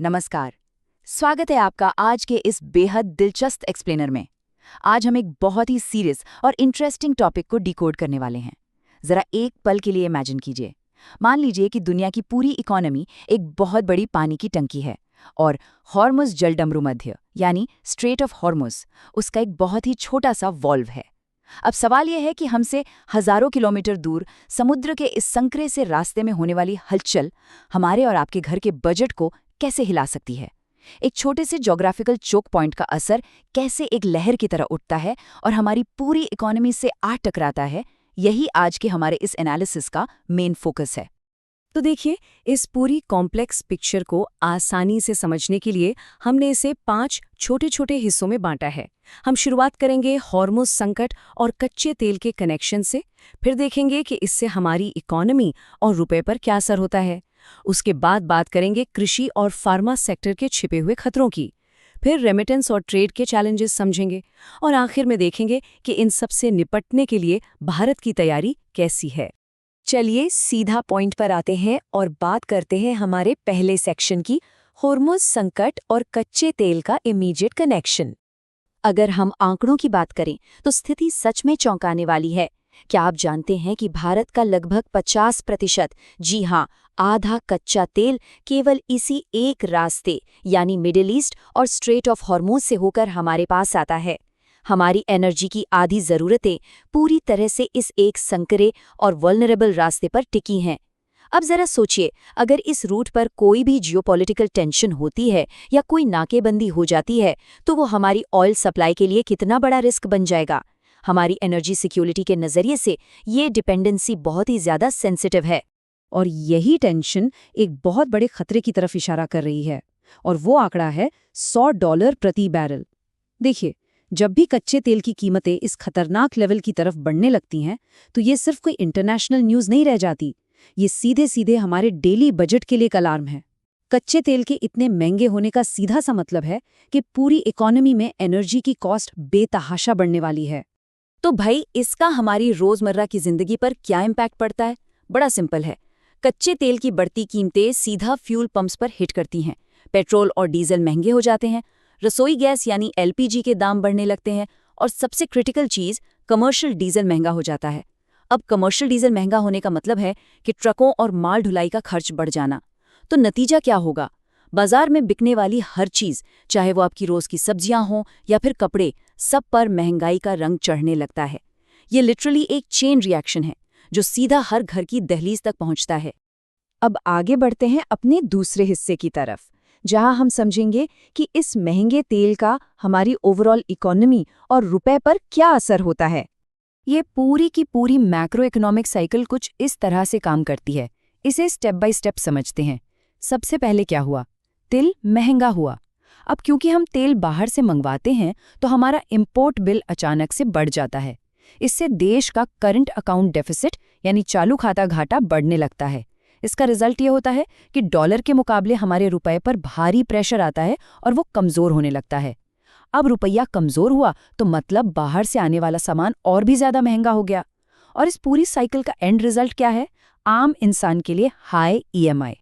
नमस्कार। स्वागत है आपका आज के इस बेहद दिलचस्प एक्सप्लेनर में। आज हम एक बहुत ही सीरियस और इंटरेस्टिंग टॉपिक को डिकोड करने वाले हैं। जरा एक पल के लिए इमेजिन कीजिए। मान लीजिए कि दुनिया की पूरी इकोनॉमी एक बहुत बड़ी पानी की टंकी है और हॉर्मुज़ जलडमरू मध्य यानी स्ट्रेट ऑफ हॉर्मुज़ उसका एक बहुत ही छोटा सा वॉल्व है। अब सवाल यह है कि हमसे हजारों किलोमीटर दूर समुद्र के इस संकरे से रास्ते में होने वाली हलचल हमारे और आपके घर के बजट को कैसे हिला सकती है। एक छोटे से ज्योग्राफिकल चोक पॉइंट का असर कैसे एक लहर की तरह उठता है और हमारी पूरी इकोनॉमी से आ टकराता है, यही आज के हमारे इस एनालिसिस का मेन फोकस है। तो देखिए, इस पूरी कॉम्प्लेक्स पिक्चर को आसानी से समझने के लिए हमने इसे 5 छोटे छोटे हिस्सों में बांटा है। हम शुरुआत करेंगे हॉर्मुज़ संकट और कच्चे तेल के कनेक्शन से, फिर देखेंगे कि इससे हमारी इकोनॉमी और रुपए पर क्या असर होता है। उसके बाद बात करेंगे कृषि और फार्मा सेक्टर के छिपे हुए खतरों की, फिर रेमिटेंस और ट्रेड के चैलेंजेस समझेंगे, और आखिर में देखेंगे कि इन सब से निपटने के लिए भारत की तैयारी कैसी है। चलिए सीधा पॉइंट पर आते हैं और बात करते हैं हमारे पहले सेक्शन की, हॉर्मुज़ संकट और कच्चे तेल का इमीडिएट कनेक्शन। अगर हम आंकड़ों की बात करें तो स्थिति सच में चौंकाने वाली है। क्या आप जानते हैं कि भारत का लगभग 50%, जी हाँ, आधा कच्चा तेल केवल इसी एक रास्ते यानी मिडिल ईस्ट और स्ट्रेट ऑफ हॉर्मुज़ से होकर हमारे पास आता है। हमारी एनर्जी की आधी ज़रूरतें पूरी तरह से इस एक संकरे और वल्नरेबल रास्ते पर टिकी हैं। अब जरा सोचिए, अगर इस रूट पर कोई भी जियोपॉलिटिकल टेंशन होती है या कोई नाकेबंदी हो जाती है, तो वो हमारी ऑयल सप्लाई के लिए कितना बड़ा रिस्क बन जाएगा। हमारी एनर्जी सिक्योरिटी के नज़रिए से ये डिपेंडेंसी बहुत ही ज़्यादा सेंसिटिव है। और यही टेंशन एक बहुत बड़े खतरे की तरफ इशारा कर रही है, और वो आंकड़ा है $100 प्रति बैरल। देखिए, जब भी कच्चे तेल की कीमतें इस खतरनाक लेवल की तरफ बढ़ने लगती हैं, तो ये सिर्फ कोई इंटरनेशनल न्यूज़ नहीं रह जाती, ये सीधे सीधे हमारे डेली बजट के लिए एक अलार्म है। कच्चे तेल के इतने महंगे होने का सीधा सा मतलब है कि पूरी इकोनॉमी में एनर्जी की कॉस्ट बेतहाशा बढ़ने वाली है। तो भाई, इसका हमारी रोज़मर्रा की ज़िंदगी पर क्या इम्पैक्ट पड़ता है? बड़ा सिंपल है। कच्चे तेल की बढ़ती कीमतें सीधा फ्यूल पंप्स पर हिट करती हैं। पेट्रोल और डीजल महंगे हो जाते हैं, रसोई गैस यानी एलपीजी के दाम बढ़ने लगते हैं, और सबसे क्रिटिकल चीज़, कमर्शियल डीजल महंगा हो जाता है। अब कमर्शियल डीजल महंगा होने का मतलब है कि ट्रकों और माल ढुलाई का खर्च बढ़ जाना। तो नतीजा क्या होगा? बाजार में बिकने वाली हर चीज़, चाहे वो आपकी रोज़ की सब्जियां हों या फिर कपड़े, सब पर महंगाई का रंग चढ़ने लगता है। ये लिटरली एक चेन रिएक्शन है जो सीधा हर घर की दहलीज तक पहुंचता है। अब आगे बढ़ते हैं अपने दूसरे हिस्से की तरफ, जहां हम समझेंगे कि इस महंगे तेल का हमारी ओवरऑल इकोनॉमी और रुपए पर क्या असर होता है। ये पूरी की पूरी मैक्रो इकोनॉमिक साइकिल कुछ इस तरह से काम करती है। इसे स्टेप बाय स्टेप समझते हैं। सबसे पहले क्या हुआ? तेल महंगा हुआ। अब क्योंकि हम तेल बाहर से मंगवाते हैं, तो हमारा इंपोर्ट बिल अचानक से बढ़ जाता है। इससे देश का करंट अकाउंट डेफिसिट यानी चालू खाता घाटा बढ़ने लगता है। इसका रिजल्ट ये होता है कि डॉलर के मुकाबले हमारे रुपए पर भारी प्रेशर आता है और वो कमज़ोर होने लगता है। अब रुपया कमज़ोर हुआ तो मतलब बाहर से आने वाला सामान और भी ज़्यादा महंगा हो गया। और इस पूरी साइकिल का एंड रिजल्ट क्या है? आम इंसान के लिए हाई ईएमआई।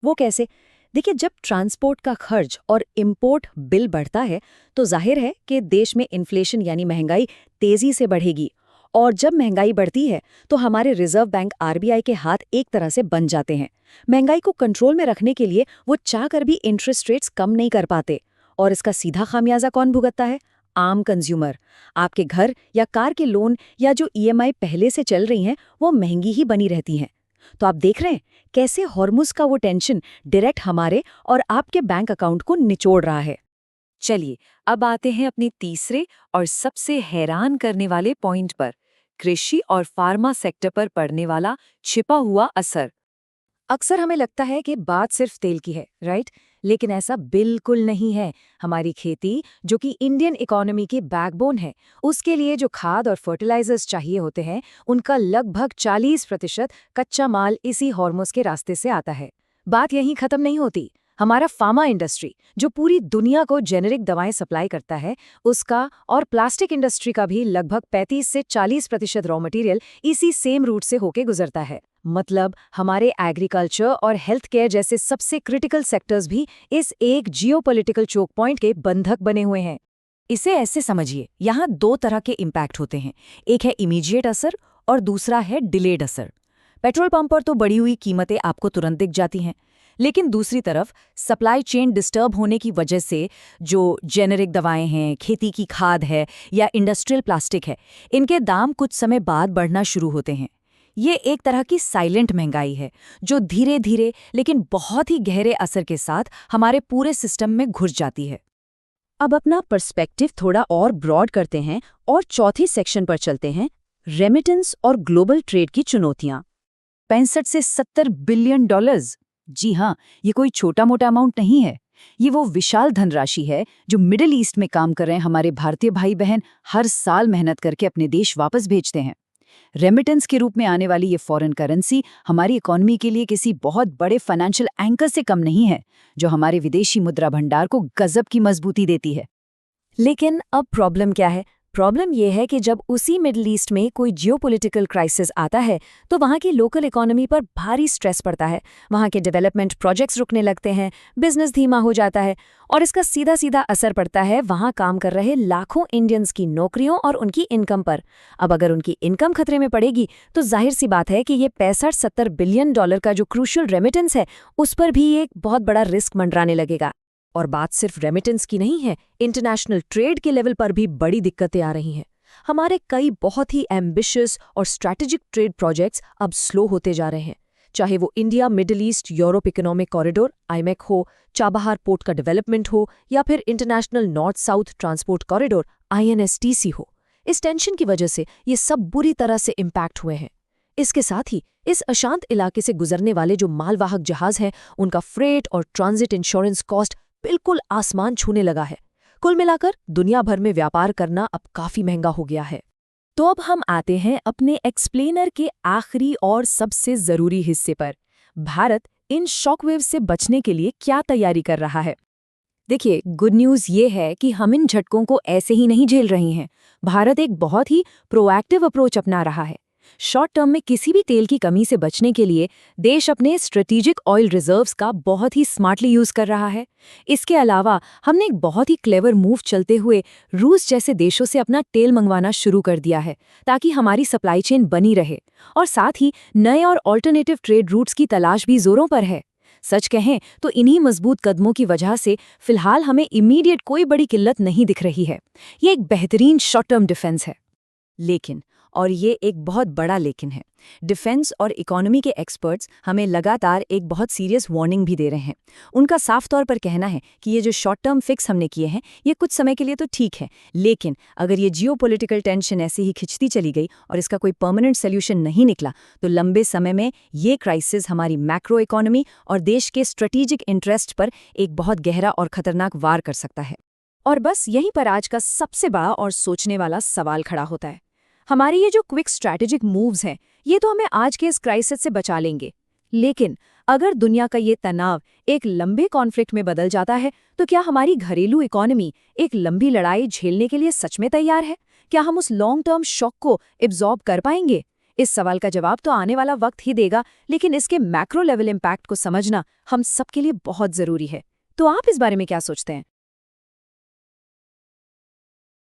वो कैसे? देखिए, जब ट्रांसपोर्ट का खर्च और इंपोर्ट बिल बढ़ता है, तो जाहिर है कि देश में इन्फ्लेशन यानी महंगाई तेजी से बढ़ेगी। और जब महंगाई बढ़ती है, तो हमारे रिजर्व बैंक आरबीआई के हाथ एक तरह से बन जाते हैं। महंगाई को कंट्रोल में रखने के लिए वो चाहकर भी इंटरेस्ट रेट्स कम नहीं कर पाते। और इसका सीधा खामियाजा कौन भुगतता है? आम कंज्यूमर। आपके घर या कार के लोन या जो ईएमआई पहले से चल रही हैं, वो महंगी ही बनी रहती हैं। तो आप देख रहे हैं कैसे हॉर्मुज़ का वो टेंशन डायरेक्ट हमारे और आपके बैंक अकाउंट को निचोड़ रहा है। चलिए, अब आते हैं अपने तीसरे और सबसे हैरान करने वाले पॉइंट पर, कृषि और फार्मा सेक्टर पर पड़ने वाला छिपा हुआ असर। अक्सर हमें लगता है कि बात सिर्फ तेल की है, राइट? लेकिन ऐसा बिल्कुल नहीं है। हमारी खेती, जो कि इंडियन इकोनॉमी की बैकबोन है, उसके लिए जो खाद और फर्टिलाइजर्स चाहिए होते हैं, उनका लगभग 40% कच्चा माल इसी हॉर्मुज़ के रास्ते से आता है। बात यहीं खत्म नहीं होती। हमारा फार्मा इंडस्ट्री, जो पूरी दुनिया को जेनेरिक दवाएं सप्लाई करता है, उसका और प्लास्टिक इंडस्ट्री का भी लगभग 35 से 40% रॉ मटेरियल इसी सेम रूट से होके गुजरता है। मतलब हमारे एग्रीकल्चर और हेल्थ केयर जैसे सबसे क्रिटिकल सेक्टर्स भी इस एक जियोपॉलिटिकल चोक पॉइंट के बंधक बने हुए हैं। इसे ऐसे समझिए, यहाँ दो तरह के इम्पैक्ट होते हैं। एक है इमीडिएट असर और दूसरा है डिलेड असर। पेट्रोल पंप पर तो बढ़ी हुई कीमतें आपको तुरंत दिख जाती हैं, लेकिन दूसरी तरफ सप्लाई चेन डिस्टर्ब होने की वजह से जो जेनेरिक दवाएं हैं, खेती की खाद है या इंडस्ट्रियल प्लास्टिक है, इनके दाम कुछ समय बाद बढ़ना शुरू होते हैं। ये एक तरह की साइलेंट महंगाई है जो धीरे धीरे लेकिन बहुत ही गहरे असर के साथ हमारे पूरे सिस्टम में घुस जाती है। अब अपना पर्सपेक्टिव थोड़ा और ब्रॉड करते हैं और चौथे सेक्शन पर चलते हैं, रेमिटेंस और ग्लोबल ट्रेड की चुनौतियां। 65 से 70 बिलियन डॉलर्स। जी हाँ, ये कोई छोटा मोटा अमाउंट नहीं है। ये वो विशाल धनराशि है जो मिडिल ईस्ट में काम कर रहे हैं हमारे भारतीय भाई बहन हर साल मेहनत करके अपने देश वापस भेजते हैं। रेमिटेंस के रूप में आने वाली ये फॉरेन करेंसी हमारी इकोनॉमी के लिए किसी बहुत बड़े फाइनेंशियल एंकर से कम नहीं है, जो हमारे विदेशी मुद्रा भंडार को गजब की मजबूती देती है। लेकिन अब प्रॉब्लम क्या है? प्रॉब्लम यह है कि जब उसी मिडिल ईस्ट में कोई जियोपॉलिटिकल क्राइसिस आता है तो वहाँ की लोकल इकोनॉमी पर भारी स्ट्रेस पड़ता है। वहाँ के डेवलपमेंट प्रोजेक्ट्स रुकने लगते हैं, बिजनेस धीमा हो जाता है और इसका सीधा सीधा असर पड़ता है वहाँ काम कर रहे लाखों इंडियंस की नौकरियों और उनकी इनकम पर। अब अगर उनकी इनकम खतरे में पड़ेगी तो जाहिर सी बात है कि ये 65-70 बिलियन डॉलर का जो क्रूशियल रेमिटेंस है उस पर भी एक बहुत बड़ा रिस्क मंडराने लगेगा। और बात सिर्फ रेमिटेंस की नहीं है, इंटरनेशनल ट्रेड के लेवल पर भी बड़ी दिक्कतें आ रही हैं। हमारे कई बहुत ही एम्बिशियस और स्ट्रैटेजिक ट्रेड प्रोजेक्ट्स अब स्लो होते जा रहे हैं, चाहे वो India middle east Europe economic corridor IMEC हो, चाबहार पोर्ट का डेवलपमेंट हो या फिर international north south transport corridor INSTC हो। इस टेंशन की वजह से ये सब बुरी तरह से इम्पैक्ट हुए हैं। इसके साथ ही इस अशांत इलाके से गुजरने वाले जो मालवाहक जहाज हैं, उनका फ्रेट और ट्रांजिट इंश्योरेंस कॉस्ट बिल्कुल आसमान छूने लगा है। कुल मिलाकर दुनिया भर में व्यापार करना अब काफी महंगा हो गया है। तो अब हम आते हैं अपने एक्सप्लेनर के आखिरी और सबसे जरूरी हिस्से पर। भारत इन शॉकवेव से बचने के लिए क्या तैयारी कर रहा है? देखिए, गुड न्यूज़ ये है कि हम इन झटकों को ऐसे ही नहीं झेल रहे हैं। भारत एक बहुत ही प्रोएक्टिव अप्रोच अपना रहा है। शॉर्ट टर्म में किसी भी तेल की कमी से बचने के लिए देश अपने स्ट्रेटेजिक ऑयल रिजर्व्स का बहुत ही स्मार्टली यूज कर रहा है। इसके अलावा हमने एक बहुत ही क्लेवर मूव चलते हुए रूस जैसे देशों से अपना तेल मंगवाना शुरू कर दिया है ताकि हमारी सप्लाई चेन बनी रहे, और साथ ही नए और ऑल्टरनेटिव ट्रेड रूट्स की तलाश भी जोरों पर है। सच कहें तो इन्हीं मजबूत कदमों की वजह से फिलहाल हमें इमीडिएट कोई बड़ी किल्लत नहीं दिख रही है। ये एक बेहतरीन शॉर्ट टर्म डिफेंस है। लेकिन, और ये एक बहुत बड़ा लेकिन है, डिफेंस और इकोनॉमी के एक्सपर्ट्स हमें लगातार एक बहुत सीरियस वार्निंग भी दे रहे हैं। उनका साफ तौर पर कहना है कि ये जो शॉर्ट टर्म फिक्स हमने किए हैं ये कुछ समय के लिए तो ठीक है, लेकिन अगर ये जियोपॉलिटिकल टेंशन ऐसे ही खिंचती चली गई और इसका कोई परमानेंट सोल्यूशन नहीं निकला तो लंबे समय में ये क्राइसिस हमारी मैक्रो इकोनॉमी और देश के स्ट्रेटेजिक इंटरेस्ट पर एक बहुत गहरा और खतरनाक वार कर सकता है। और बस यहीं पर आज का सबसे बड़ा और सोचने वाला सवाल खड़ा होता है। हमारे ये जो क्विक स्ट्रैटेजिक मूव्स हैं ये तो हमें आज के इस क्राइसिस से बचा लेंगे, लेकिन अगर दुनिया का ये तनाव एक लंबे कॉन्फ्लिक्ट में बदल जाता है तो क्या हमारी घरेलू इकोनॉमी एक लंबी लड़ाई झेलने के लिए सच में तैयार है? क्या हम उस लॉन्ग टर्म शॉक को एब्जॉर्ब कर पाएंगे? इस सवाल का जवाब तो आने वाला वक्त ही देगा, लेकिन इसके मैक्रो लेवल इम्पैक्ट को समझना हम सबके लिए बहुत जरूरी है। तो आप इस बारे में क्या सोचते हैं?